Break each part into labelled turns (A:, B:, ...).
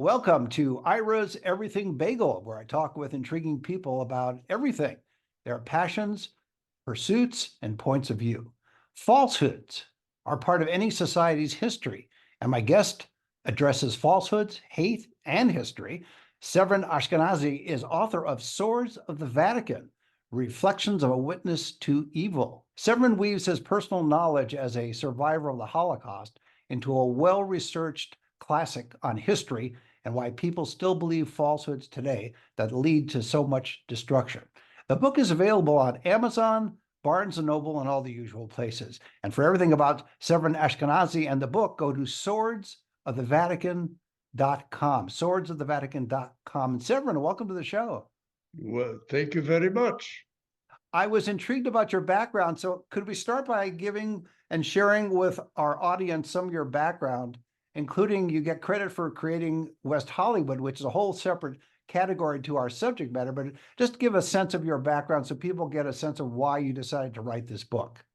A: Welcome to Ira's Everything Bagel, where I talk with intriguing people about everything, their passions, pursuits, and points of view. Falsehoods are part of any society's history, and my guest addresses falsehoods, hate, and history. Severyn Ashkenazy is author of Swords of the Vatican, Reflections of a Witness to Evil. Severyn weaves his personal knowledge as a survivor of the Holocaust into a well-researched classic on history and why people still believe falsehoods today that lead to so much destruction. The book is available on Amazon, Barnes & Noble, and all the usual places. And for everything about Severyn Ashkenazy and the book, go to swordsofthevatican.com, swordsofthevatican.com. And Severyn, welcome to the show.
B: Well, thank you very much.
A: I was intrigued about your background. So could we start by giving and sharing with our audience some of your background, including you get credit for creating West Hollywood, which is a whole separate category to our subject matter, but just give a sense of your background so people get a sense of why you decided to write this book.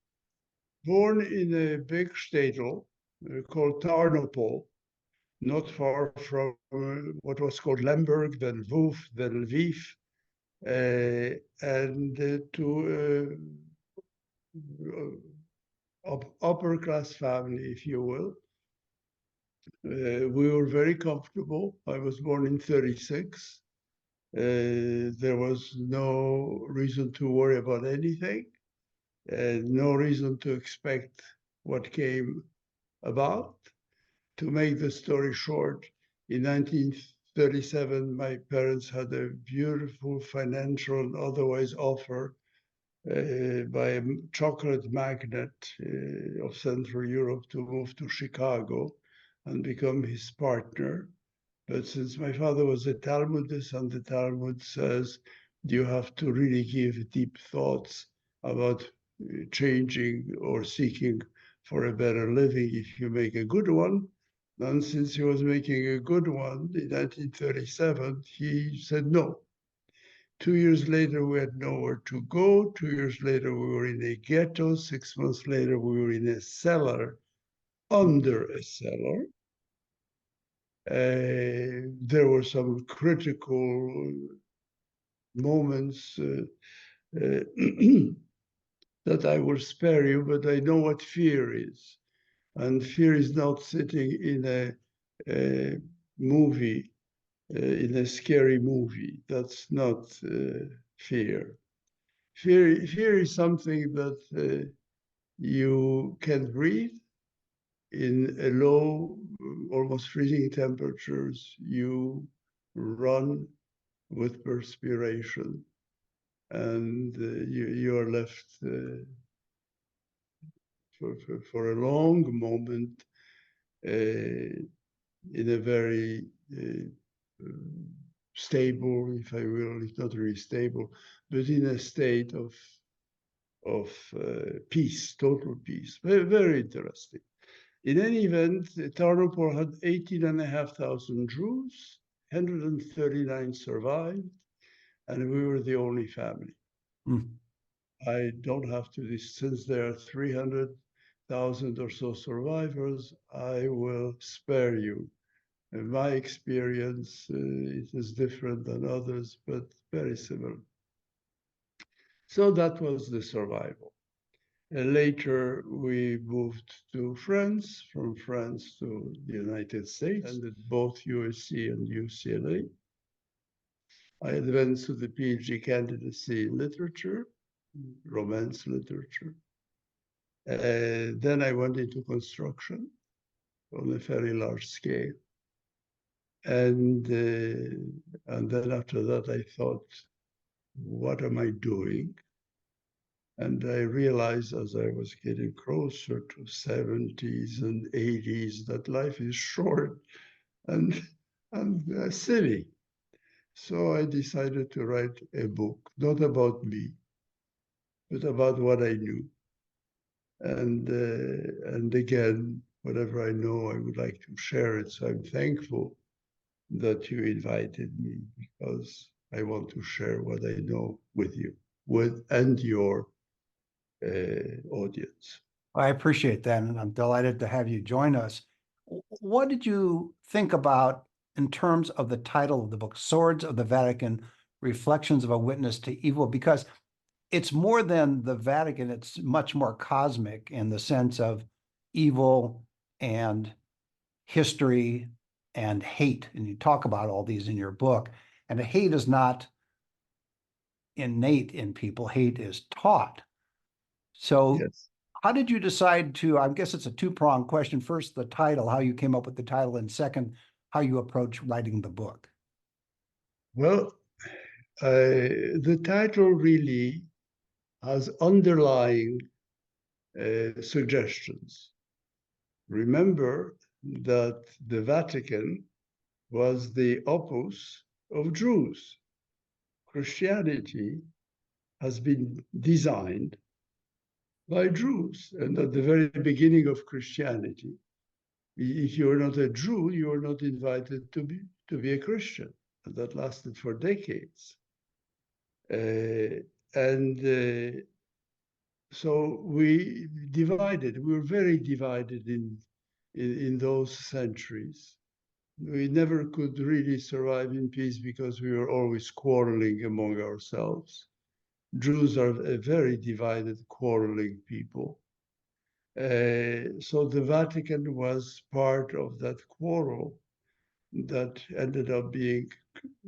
B: Born in a big shtetl called Tarnopol, not far from what was called Lemberg, then Lviv, then Lviv, and to upper class family, if you will. We were very comfortable. I was born in 36. There was no reason to worry about anything, no reason to expect what came about. To make the story short, in 1937, my parents had a beautiful financial and otherwise offer by a chocolate magnate of Central Europe to move to Chicago and become his partner. But since my father was a Talmudist, and the Talmud says you have to really give deep thoughts about changing or seeking for a better living if you make a good one. And since he was making a good one in 1937, he said no. 2 years later, we had nowhere to go. 2 years later, we were in a ghetto. 6 months later, we were in a cellar, under a cellar. There were some critical moments that I will spare you, but I know what fear is. And fear is not sitting in a movie, in a scary movie. That's not fear. Fear is something that you can breathe in a low, almost freezing temperatures. You run with perspiration, and you are left for a long moment in a very stable, if I will, it's not really stable, but in a state of peace, total peace. Very, very interesting. In any event, Tarnopol had 18,500 Jews, 139 survived, and we were the only family. I don't have to, since there are 300,000 or so survivors, I will spare you. In my experience, it is different than others, but very similar. So that was the survival. Later, we moved to France, from France to the United States, and at both USC and UCLA. I advanced to the PhD candidacy in literature, romance literature. Then I went into construction on a very large scale. And then after that, I thought, what am I doing? And I realized as I was getting closer to 70s and 80s that life is short and silly. So I decided to write a book, not about me, but about what I knew. And again, whatever I know, I would like to share it. So I'm thankful that you invited me, because I want to share what I know with you, and your audience.
A: I appreciate that, and I'm delighted to have you join us. What did you think about in terms of the title of the book, Swords of the Vatican, Reflections of a Witness to Evil, because it's more than the Vatican. It's much more cosmic in the sense of evil and history and hate. And you talk about all these in your book. And hate is not innate in people, hate is taught. So
B: Yes.
A: how did you decide to, I guess it's a two-pronged question. First, the title, how you came up with the title, and second, how you approach writing the book.
B: Well, the title really has underlying suggestions. Remember that the Vatican was the opus of Jews. Christianity has been designed by Jews. And at the very beginning of Christianity, if you're not a Jew, you are not invited to be a Christian. And that lasted for decades. And so we divided. We were very divided in those centuries. We never could really survive in peace because we were always quarreling among ourselves. Jews are a very divided, quarreling people. So the Vatican was part of that quarrel that ended up being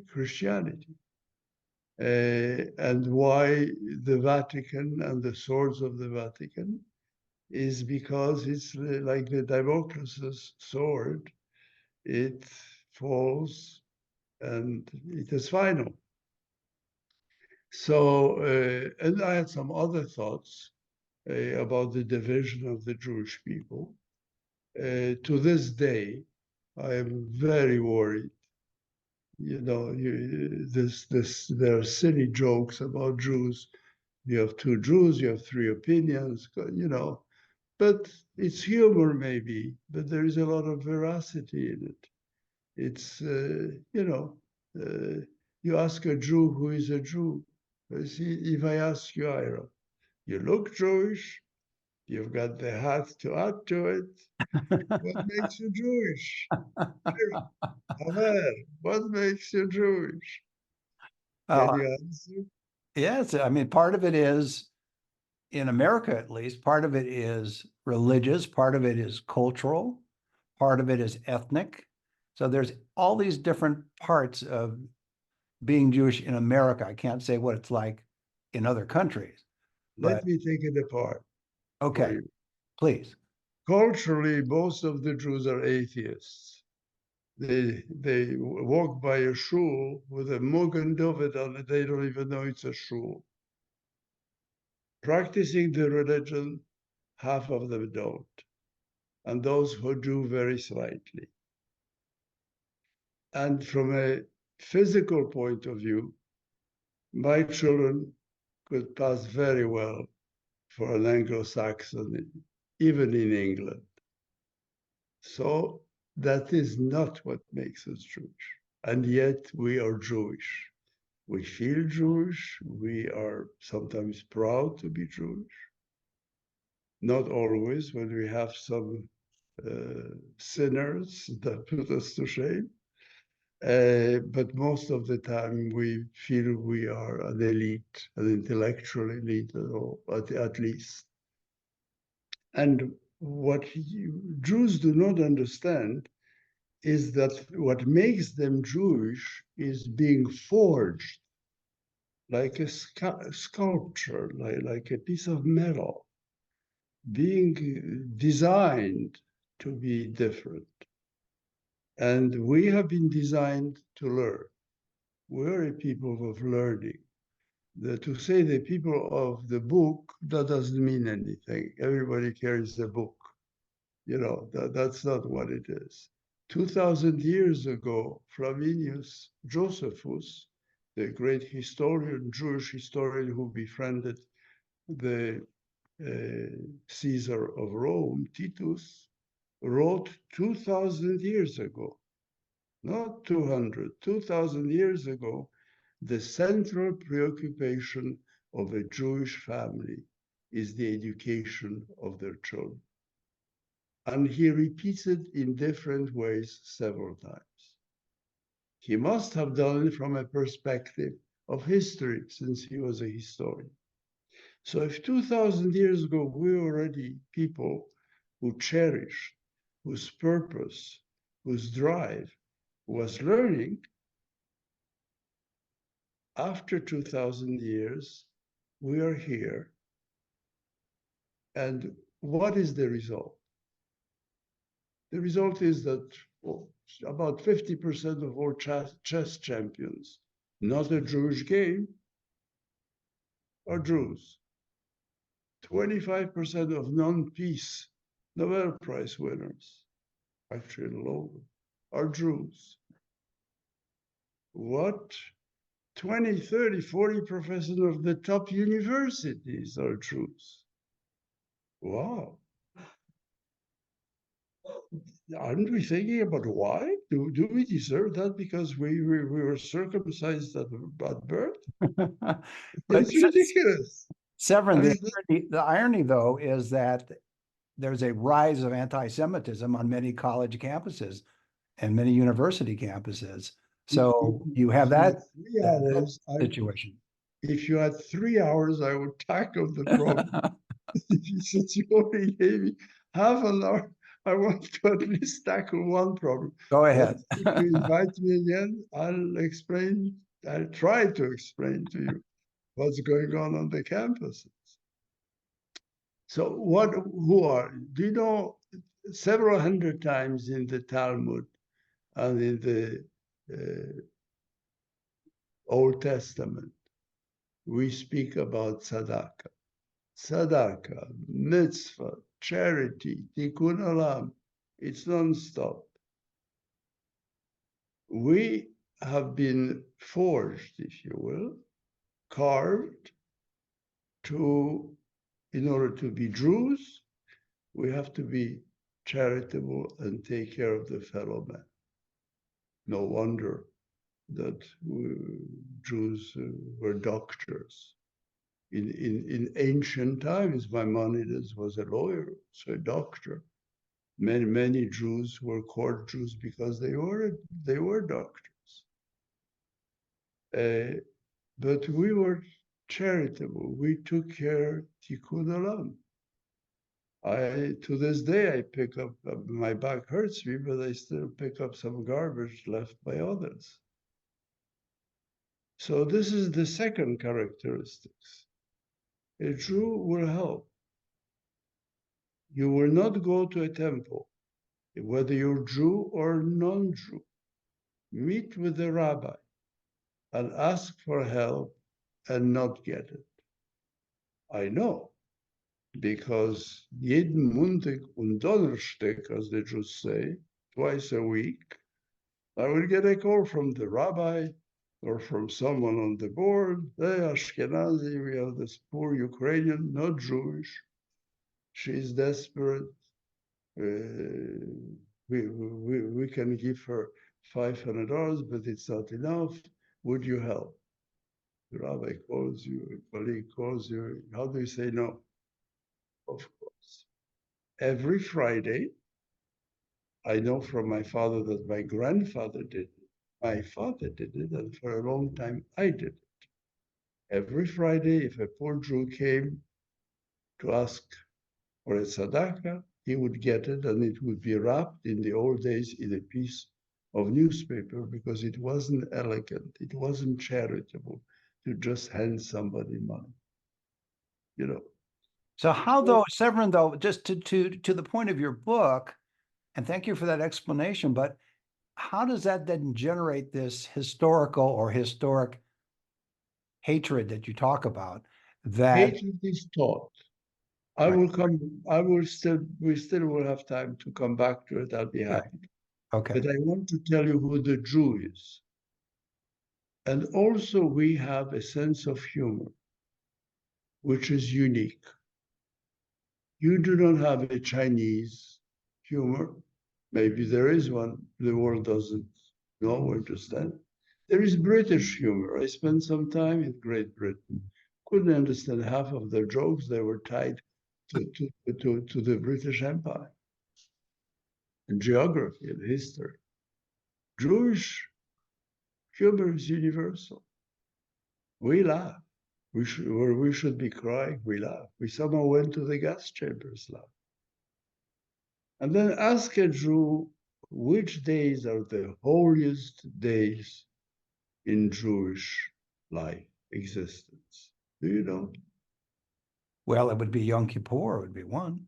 B: Christianity. And why the Vatican and the swords of the Vatican is because it's like the Damocles' sword. It falls and it is final. So, and I had some other thoughts about the division of the Jewish people. To this day, I am very worried. You know, there are silly jokes about Jews. You have two Jews, you have three opinions, you know, but it's humor maybe, but there is a lot of veracity in it. It's, you ask a Jew who is a Jew. See, if I ask you, Ira, you look Jewish, you've got the hat to add to it. What makes you Jewish? Haver, what makes you Jewish? Can
A: Oh,
B: you answer?
A: yes. I mean, part of it is, in America at least, part of it is religious, part of it is cultural, part of it is ethnic. So there's all these different parts of being Jewish in America. I can't say what it's like in other countries, but
B: Let me take it apart for
A: okay,
B: you.
A: please.
B: Culturally, most of the Jews are atheists. They walk by a shul with a Mogen David on it. They don't even know it's a shul. Practicing the religion, half of them don't. And those who do, very slightly. And from a physical point of view, my children could pass very well for an Anglo-Saxon, even in England. So that is not what makes us Jewish. And yet we are Jewish. We feel Jewish. We are sometimes proud to be Jewish. Not always, when we have some sinners that put us to shame. But most of the time, we feel we are an elite, an intellectual elite, or at least. And what Jews do not understand is that what makes them Jewish is being forged like a sculpture, like a piece of metal, being designed to be different. And we have been designed to learn. We're a people of learning. To say the people of the book, that doesn't mean anything. Everybody carries a book. You know, that's not what it is. 2,000 years ago, Flaminius Josephus, the great historian, Jewish historian who befriended the Caesar of Rome, Titus, wrote 2,000 years ago, not 200, 2,000 years ago, the central preoccupation of a Jewish family is the education of their children. And he repeats it in different ways several times. He must have done it from a perspective of history, since he was a historian. So if 2,000 years ago, we were already people who cherished, whose purpose, whose drive was learning, after 2,000 years, we are here. And what is the result? The result is that about 50% of all chess champions, not a Jewish game, are Jews. 25% of non-peace Nobel Prize winners, actually lower, are Jews. What? 20, 30, 40% of the top universities are Jews. Wow. Aren't we thinking about why? Do we deserve that because we were circumcised at birth?
A: But
B: It's ridiculous.
A: Severin,
B: I mean,
A: the irony, though, is that there's a rise of anti-Semitism on many college campuses and many university campuses. So you have that situation.
B: If you had 3 hours, I would tackle the problem. Since you only gave me half an hour, I want to at least tackle one problem.
A: Go ahead.
B: If you invite me again, I'll try to explain to you what's going on the campuses. So do you know, several hundred times in the Talmud and in the Old Testament, we speak about tzedakah. Tzedakah, mitzvah, charity, tikkun olam. It's non-stop. We have been forged, if you will, carved in order to be Jews, we have to be charitable and take care of the fellow man. No wonder that Jews were doctors. In ancient times, Maimonides was a lawyer, so a doctor. Many Jews were court Jews because they were doctors. But we were charitable. We took care tikkun olam. To this day, I pick up, my back hurts me, but I still pick up some garbage left by others. So this is the second characteristics. A Jew will help. You will not go to a temple, whether you're Jew or non-Jew. Meet with the rabbi and ask for help and not get it. I know, because jeden Montag und Donnerstag, as the Jews say, twice a week, I will get a call from the rabbi or from someone on the board. Hey, Ashkenazy, we have this poor Ukrainian, not Jewish. She's desperate. We can give her $500, but it's not enough. Would you help? The rabbi calls you, a colleague calls you. How do you say no? Of course. Every Friday, I know from my father that my grandfather did it. My father did it, and for a long time, I did it. Every Friday, if a poor Jew came to ask for a tzedakah, he would get it, and it would be wrapped in the old days in a piece of newspaper because it wasn't elegant, it wasn't charitable to just hand somebody money. You know.
A: So how though, Severin, though, just to the point of your book, and thank you for that explanation, but how does that then generate this historic hatred that you talk about? That
B: hatred is taught. We still will have time to come back to it. I'll be happy.
A: Okay.
B: But I want to tell you who the Jew is. And also we have a sense of humor, which is unique. You do not have a Chinese humor. Maybe there is one, the world doesn't know or understand. There is British humor. I spent some time in Great Britain. Couldn't understand half of their jokes. They were tied to the British Empire and geography and history. Jewish Humor is universal. We laugh. Where we should be crying, we laugh. We somehow went to the gas chambers, laugh. And then ask a Jew which days are the holiest days in Jewish life, existence. Do you know?
A: Well, it would be Yom Kippur would be one.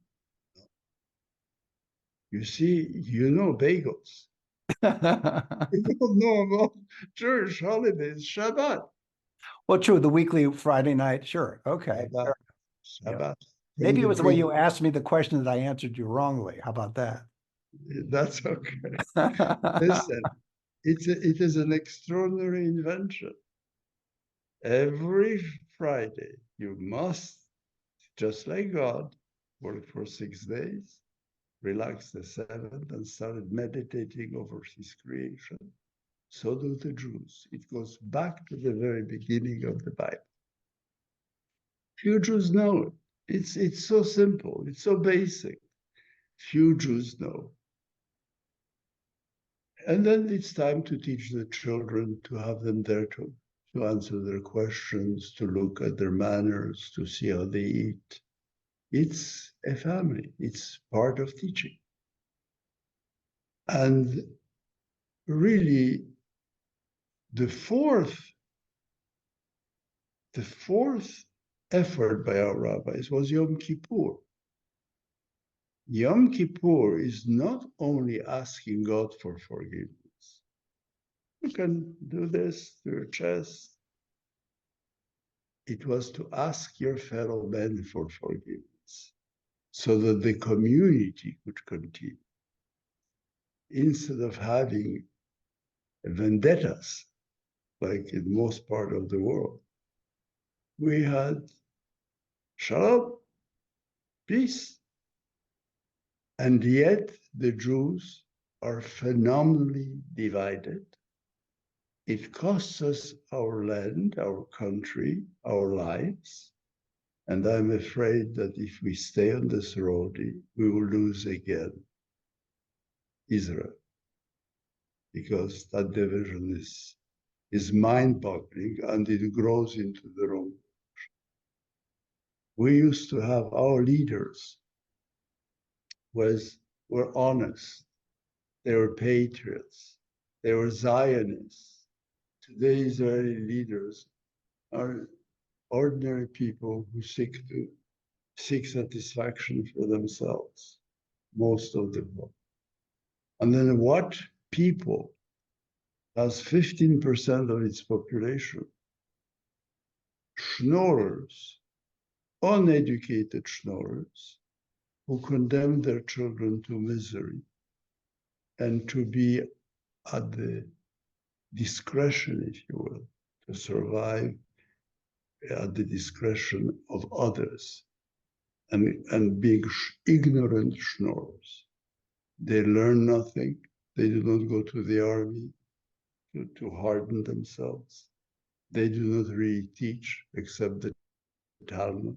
B: You see, you know bagels. You don't know about Jewish holidays, Shabbat.
A: Well, true, the weekly Friday night, sure. Okay.
B: Shabbat.
A: Yeah.
B: Shabbat. From
A: Maybe it
B: the
A: was the way
B: pre-
A: you asked me the question that I answered you wrongly. How about that?
B: That's okay. Listen, it is an extraordinary invention. Every Friday, you must, just like God, work for 6 days, relax the seventh, and started meditating over his creation. So do the Jews. It goes back to the very beginning of the Bible. Few Jews know it. It's so simple. It's so basic. Few Jews know. And then it's time to teach the children, to have them there to answer their questions, to look at their manners, to see how they eat. It's a family. It's part of teaching. And really, the fourth effort by our rabbis was Yom Kippur. Yom Kippur is not only asking God for forgiveness. You can do this to your chest. It was to ask your fellow men for forgiveness so that the community could continue. Instead of having vendettas, like in most part of the world, we had shalom, peace. And yet the Jews are phenomenally divided. It costs us our land, our country, our lives. And I'm afraid that if we stay on this road, we will lose again Israel, because that division is mind-boggling and it grows into the wrong. We used to have our leaders were honest, they were patriots, they were Zionists. Today, Israeli leaders are ordinary people who seek satisfaction for themselves, most of them. And then what people has 15% of its population? Schnorrers, uneducated schnorrers, who condemn their children to misery and to be at the discretion, if you will, to survive at the discretion of others, and being ignorant schnorrers. They learn nothing. They do not go to the army to harden themselves. They do not really teach except the Talmud.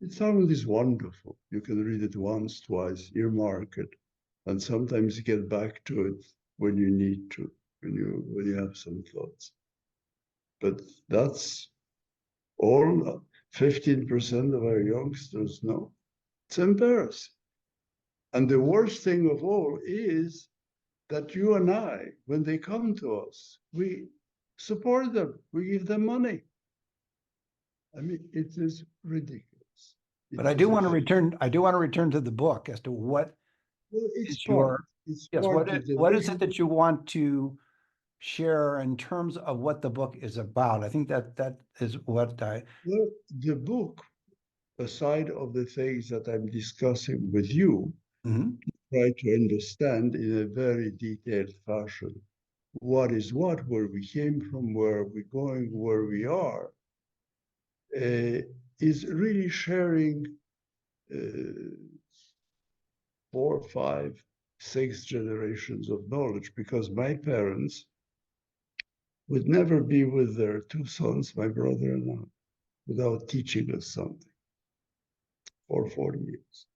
B: The Talmud is wonderful. You can read it once, twice, earmark it, and sometimes get back to it when you need to, when you have some thoughts. But that's all 15% of our youngsters know. It's embarrassing. And the worst thing of all is that you and I, when they come to us, we support them, we give them money. I mean, it is ridiculous.
A: But I do want to return. I do want to return to the book as to what
B: it's
A: is
B: part.
A: your
B: It's
A: yes.
B: part of the
A: What is
B: vision.
A: it that you want to share in terms of what the book is about? I think that is what I.
B: Well, the book, aside of the things that I'm discussing with you, try to understand in a very detailed fashion what is what, where we came from, where we're going, where we are, is really sharing 4, 5, 6 generations of knowledge, because my parents would never be with their 2 sons, my brother and I, without teaching us something for 40 years.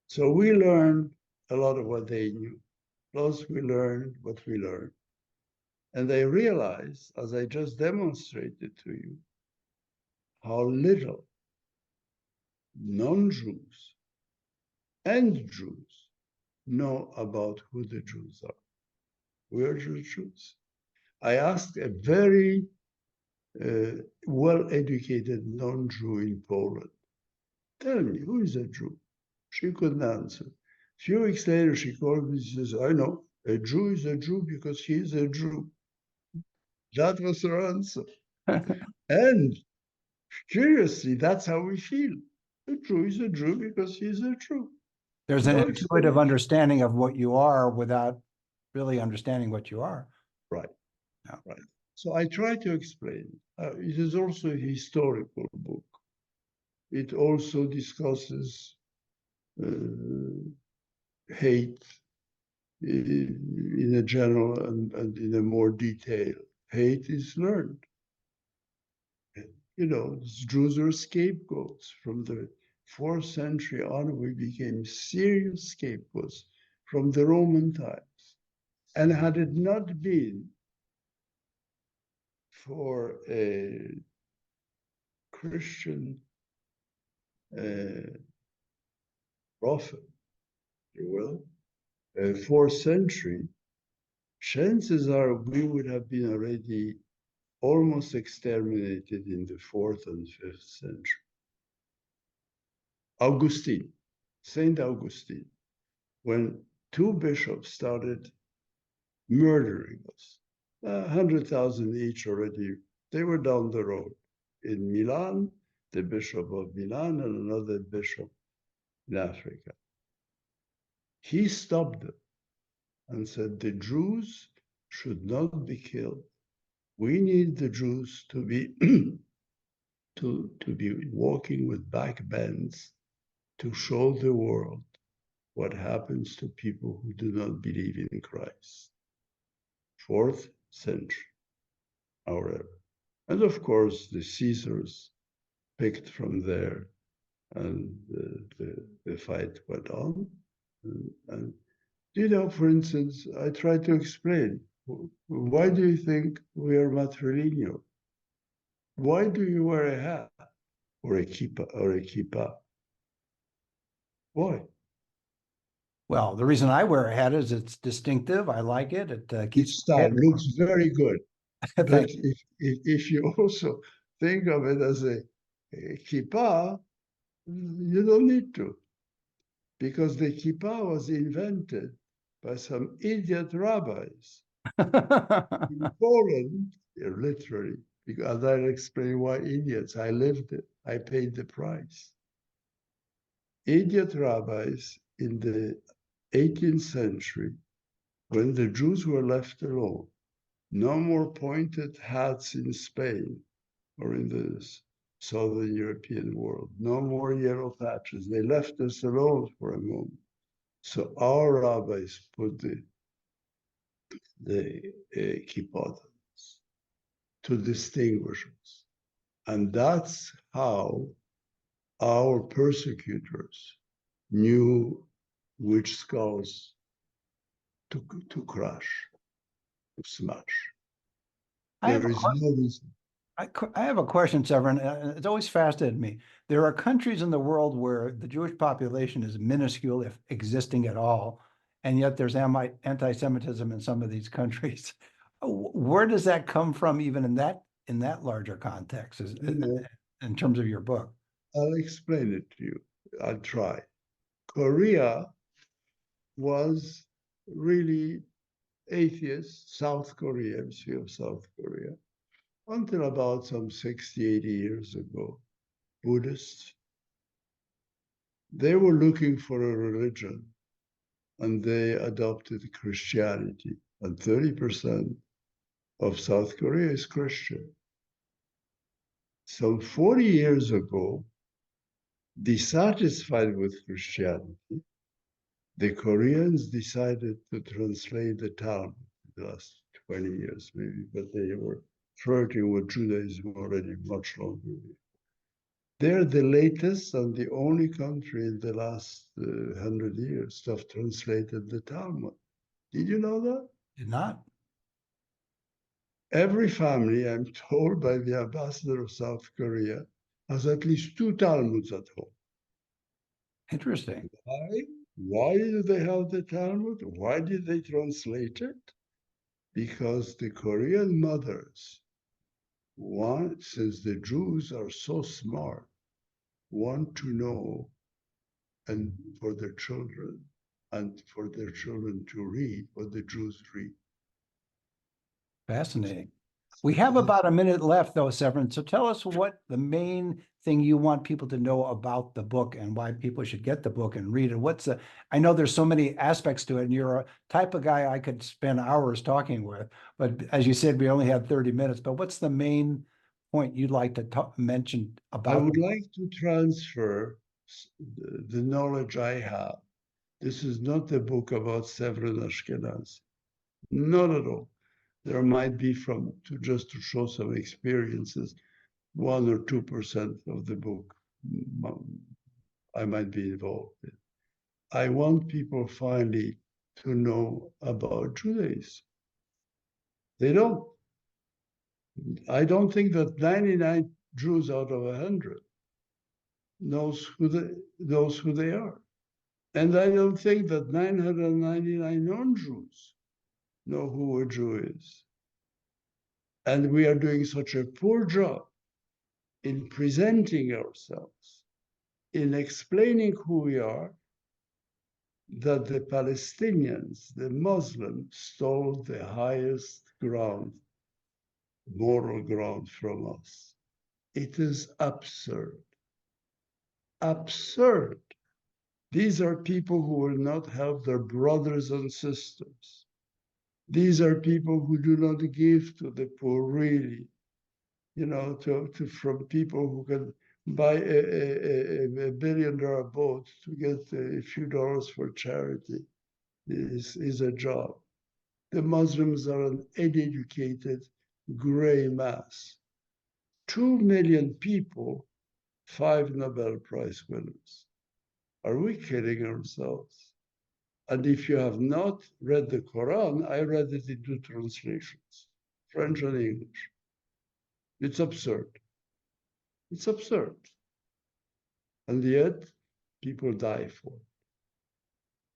B: So we learned a lot of what they knew, plus we learned what we learned. And I realized, as I just demonstrated to you, how little non-Jews and Jews know about who the Jews are. We are the Jews. I asked a very well-educated non-Jew in Poland, tell me, who is a Jew? She couldn't answer. A few weeks later, she called me and says, I know, a Jew is a Jew because he is a Jew. That was her answer. And curiously, that's how we feel. A Jew is a Jew because he's a Jew.
A: There's an
B: No
A: intuitive
B: explanation.
A: understanding of what you are without really understanding what you are.
B: Right.
A: Yeah.
B: Right. So I try to explain. It is also a historical book. It also discusses hate in a general and in a more detail. Hate is learned. You know, Jews are scapegoats. From the 4th century on, we became serious scapegoats from the Roman times. And had it not been for a Christian prophet, if you will, 4th century, chances are we would have been already almost exterminated in the 4th and 5th century. Augustine, Saint Augustine, when 2 bishops started murdering us, 100,000 each already, they were down the road. In Milan, the Bishop of Milan and another bishop in Africa. He stopped them and said, the Jews should not be killed. We need the Jews to be to be walking with backbends to show the world what happens to people who do not believe in Christ. 4th century, however. And of course, the Caesars picked from there, and the fight went on. And you know, for instance, I try to explain, why do you think we are matrilineal? Why do you wear a hat or a kippah? Why?
A: Well, the reason I wear a hat is it's distinctive. I like it. It keeps
B: Each
A: my
B: style
A: head
B: looks
A: warm.
B: very good. But
A: Thank
B: if you also think of it as a kippah, you don't need to, because the kippah was invented by some idiot rabbis
A: you.
B: in Poland, literally. Because I'll explain why idiots. I lived it. I paid the price. Idiot rabbis in the 18th century, when the Jews were left alone, no more pointed hats in Spain or in the Southern European world, no more yellow patches. They left us alone for a moment. So our rabbis put the kippot to distinguish us. And that's how our persecutors knew which skulls to crush, to smash.
A: I have
B: There is no reason.
A: I have a question, Severin. It's always fascinated me. There are countries in the world where the Jewish population is minuscule, if existing at all, and yet there's anti-Semitism in some of these countries. Where does that come from, even in that larger context,
B: You know,
A: in terms of your book?
B: I'll explain it to you. I'll try. Korea was really atheist, South Korea, Sea of South Korea, until about some 60, 80 years ago. Buddhists, they were looking for a religion and they adopted Christianity. And 30% of South Korea is Christian. Some 40 years ago, dissatisfied with Christianity, the Koreans decided to translate the Talmud the last 20 years, maybe, but they were flirting with Judaism already much longer. They're the latest and the only country in the last 100 years to have translated the Talmud. Did you know that?
A: Did not.
B: Every family, I'm told by the ambassador of South Korea, has at least 2 Talmuds at home.
A: Interesting.
B: Why? Why do they have the Talmud? Why did they translate it? Because the Korean mothers want, since the Jews are so smart, want to know, and for their children, and for their children to read what the Jews read.
A: Fascinating. We have about a minute left, though, Severyn. So tell us what the main thing you want people to know about the book and why people should get the book and read it. I know there's so many aspects to it, and you're a type of guy I could spend hours talking with. But as you said, we only have 30 minutes. But what's the main point you'd like to mention about?
B: I would like to transfer the knowledge I have. This is not a book about Severyn Ashkenazy. Not at all. There might be just to show some experiences, 1 or 2% of the book I might be involved in. I want people finally to know about Judaism. They don't. I don't think that 99 Jews out of 100 knows who they are. And I don't think that 999 non-Jews know who a Jew is. And we are doing such a poor job in presenting ourselves, in explaining who we are, that the Palestinians, the Muslims, stole the highest ground, moral ground from us. It is absurd. Absurd. These are people who will not help their brothers and sisters. These are people who do not give to the poor, really. From people who can buy a $1 billion boat to get a few dollars for charity is a job. The Muslims are an uneducated gray mass. 2 million people, 5 Nobel Prize winners. Are we kidding ourselves? And if you have not read the Quran, I read it in 2 translations, French and English. It's absurd. It's absurd. And yet, people die for it.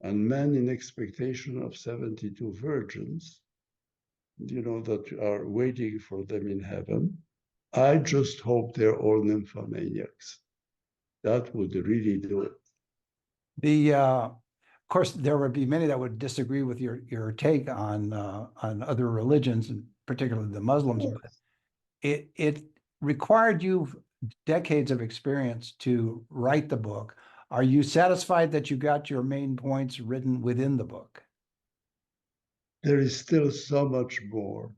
B: And men in expectation of 72 virgins, that are waiting for them in heaven, I just hope they're all nymphomaniacs. That would really do it.
A: Of course, there would be many that would disagree with your take on other religions, and particularly the Muslims. But it required you decades of experience to write the book. Are you satisfied that you got your main points written within the book?
B: There is still so much more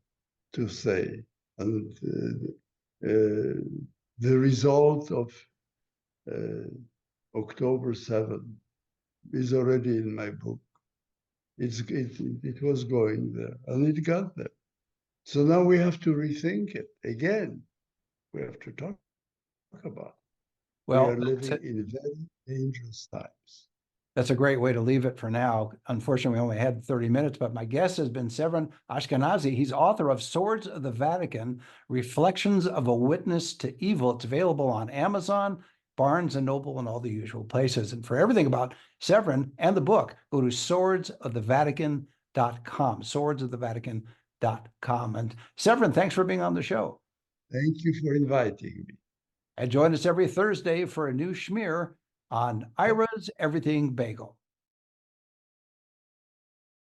B: to say. And the result of October 7 is already in my book. It was going there, and it got there. So now we have to rethink it again. We have to talk about it.
A: Well,
B: we are living in very dangerous times.
A: That's a great way to leave it for now. Unfortunately, we only had 30 minutes, but my guest has been Severyn Ashkenazy. He's author of Swords of the Vatican, Reflections of a Witness to Evil. It's available on Amazon, Barnes & Noble, and all the usual places. And for everything about Severyn and the book, go to swordsofthevatican.com, swordsofthevatican.com. And Severyn, thanks for being on the show.
B: Thank you for inviting me.
A: And join us every Thursday for a new schmear on Ira's Everything Bagel.